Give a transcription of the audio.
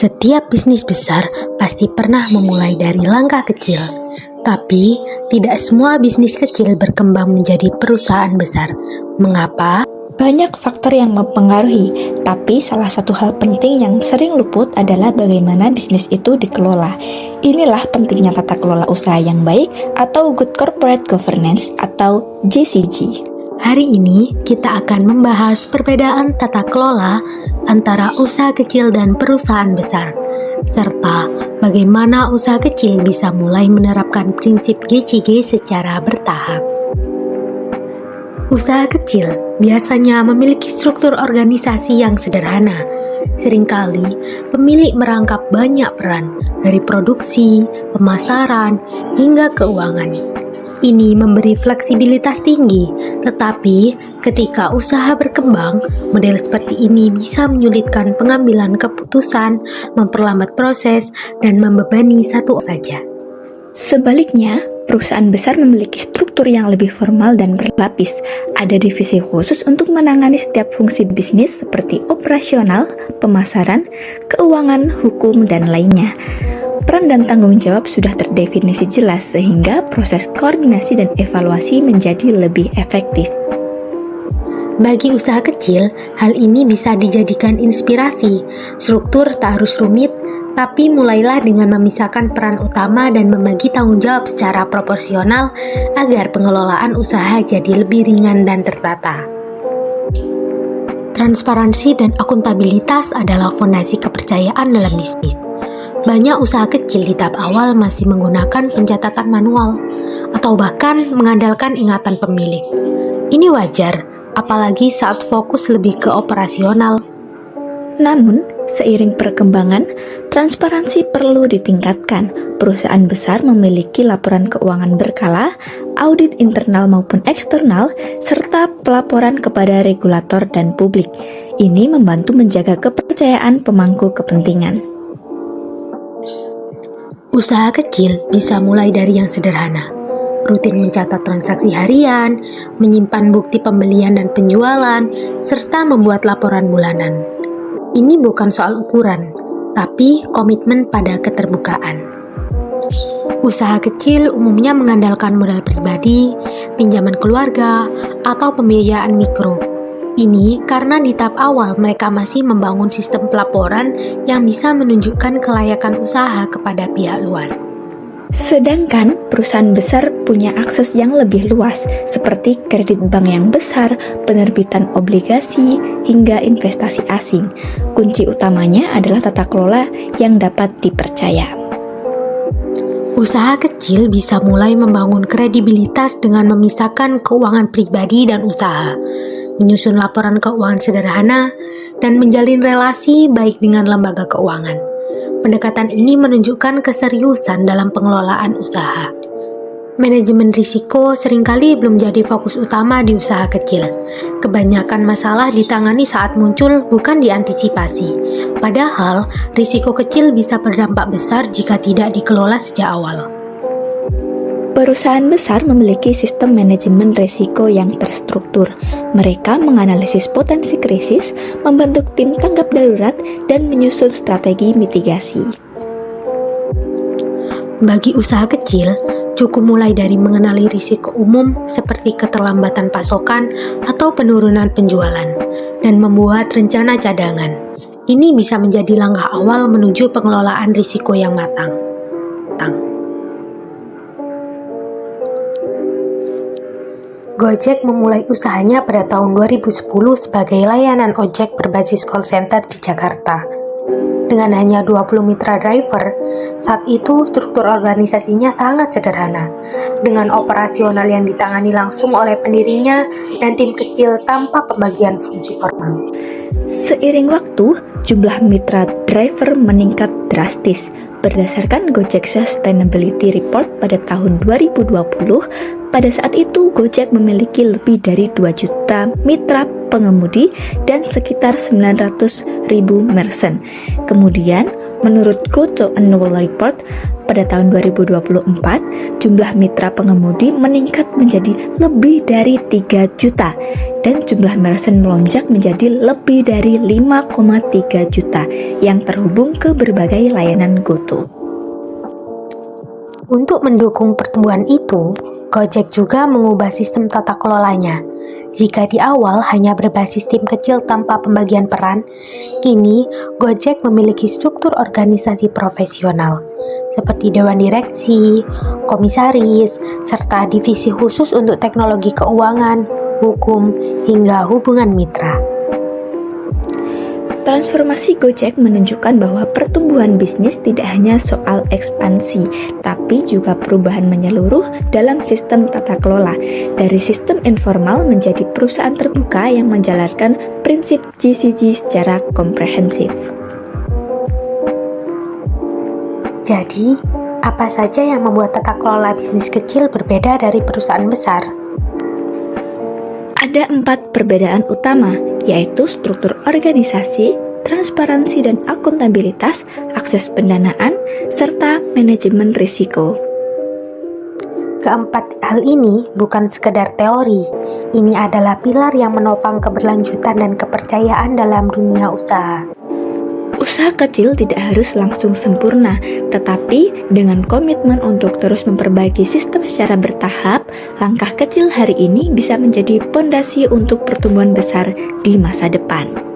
Setiap bisnis besar pasti pernah memulai dari langkah kecil, tapi tidak semua bisnis kecil berkembang menjadi perusahaan besar. Mengapa? Banyak faktor yang mempengaruhi, tapi salah satu hal penting yang sering luput adalah bagaimana bisnis itu dikelola. Inilah pentingnya tata kelola usaha yang baik atau Good Corporate Governance atau GCG. Hari ini kita akan membahas perbedaan tata kelola antara usaha kecil dan perusahaan besar, serta bagaimana usaha kecil bisa mulai menerapkan prinsip GCG secara bertahap. Usaha kecil biasanya memiliki struktur organisasi yang sederhana. Seringkali, pemilik merangkap banyak peran, dari produksi, pemasaran, hingga keuangan. Ini memberi fleksibilitas tinggi, tetapi ketika usaha berkembang, model seperti ini bisa menyulitkan pengambilan keputusan, memperlambat proses, dan membebani satu saja. Sebaliknya, perusahaan besar memiliki struktur yang lebih formal dan berlapis. Ada divisi khusus untuk menangani setiap fungsi bisnis seperti operasional, pemasaran, keuangan, hukum, dan lainnya. Peran dan tanggung jawab sudah terdefinisi jelas sehingga proses koordinasi dan evaluasi menjadi lebih efektif. Bagi usaha kecil, hal ini bisa dijadikan inspirasi. Struktur tak harus rumit, tapi mulailah dengan memisahkan peran utama dan membagi tanggung jawab secara proporsional agar pengelolaan usaha jadi lebih ringan dan tertata. Transparansi dan akuntabilitas adalah fondasi kepercayaan dalam bisnis. Banyak usaha kecil di tahap awal masih menggunakan pencatatan manual atau bahkan mengandalkan ingatan pemilik. Ini wajar, apalagi saat fokus lebih ke operasional. Namun, seiring perkembangan, transparansi perlu ditingkatkan. Perusahaan besar memiliki laporan keuangan berkala, audit internal maupun eksternal, serta pelaporan kepada regulator dan publik. Ini membantu menjaga kepercayaan pemangku kepentingan. Usaha kecil bisa mulai dari yang sederhana, rutin mencatat transaksi harian, menyimpan bukti pembelian dan penjualan, serta membuat laporan bulanan. Ini bukan soal ukuran, tapi komitmen pada keterbukaan. Usaha kecil umumnya mengandalkan modal pribadi, pinjaman keluarga, atau pembiayaan mikro. Ini karena di tahap awal mereka masih membangun sistem pelaporan yang bisa menunjukkan kelayakan usaha kepada pihak luar. Sedangkan perusahaan besar punya akses yang lebih luas, seperti kredit bank yang besar, penerbitan obligasi, hingga investasi asing. Kunci utamanya adalah tata kelola yang dapat dipercaya. Usaha kecil bisa mulai membangun kredibilitas dengan memisahkan keuangan pribadi dan usaha, menyusun laporan keuangan sederhana, dan menjalin relasi baik dengan lembaga keuangan. Pendekatan ini menunjukkan keseriusan dalam pengelolaan usaha. Manajemen risiko seringkali belum jadi fokus utama di usaha kecil. Kebanyakan masalah ditangani saat muncul, bukan diantisipasi. Padahal, risiko kecil bisa berdampak besar jika tidak dikelola sejak awal. Perusahaan besar memiliki sistem manajemen risiko yang terstruktur. Mereka menganalisis potensi krisis, membentuk tim tanggap darurat, dan menyusun strategi mitigasi. Bagi usaha kecil, cukup mulai dari mengenali risiko umum seperti keterlambatan pasokan atau penurunan penjualan, dan membuat rencana cadangan. Ini bisa menjadi langkah awal menuju pengelolaan risiko yang matang. Gojek memulai usahanya pada tahun 2010 sebagai layanan ojek berbasis call center di Jakarta. Dengan hanya 20 mitra driver, saat itu struktur organisasinya sangat sederhana, dengan operasional yang ditangani langsung oleh pendirinya dan tim kecil tanpa pembagian fungsi formal. Seiring waktu, jumlah mitra driver meningkat drastis. Berdasarkan Gojek Sustainability Report pada tahun 2020, pada saat itu Gojek memiliki lebih dari 2 juta mitra pengemudi dan sekitar 900.000 merchant. Kemudian, Menurut GoTo Annual Report, pada tahun 2024, jumlah mitra pengemudi meningkat menjadi lebih dari 3 juta dan jumlah merchant melonjak menjadi lebih dari 5,3 juta yang terhubung ke berbagai layanan GoTo. Untuk mendukung pertumbuhan itu, Gojek juga mengubah sistem tata kelolanya. Jika di awal hanya berbasis tim kecil tanpa pembagian peran, kini Gojek memiliki struktur organisasi profesional seperti dewan direksi, komisaris, serta divisi khusus untuk teknologi keuangan, hukum, hingga hubungan mitra. Transformasi Gojek menunjukkan bahwa pertumbuhan bisnis tidak hanya soal ekspansi, tapi juga perubahan menyeluruh dalam sistem tata kelola, dari sistem informal menjadi perusahaan terbuka yang menjalankan prinsip GCG secara komprehensif. Jadi, apa saja yang membuat tata kelola bisnis kecil berbeda dari perusahaan besar? Ada 4 perbedaan utama, yaitu struktur organisasi, transparansi dan akuntabilitas, akses pendanaan, serta manajemen risiko. Keempat hal ini bukan sekedar teori, ini adalah pilar yang menopang keberlanjutan dan kepercayaan dalam dunia usaha. Usaha kecil tidak harus langsung sempurna, tetapi dengan komitmen untuk terus memperbaiki sistem secara bertahap, langkah kecil hari ini bisa menjadi fondasi untuk pertumbuhan besar di masa depan.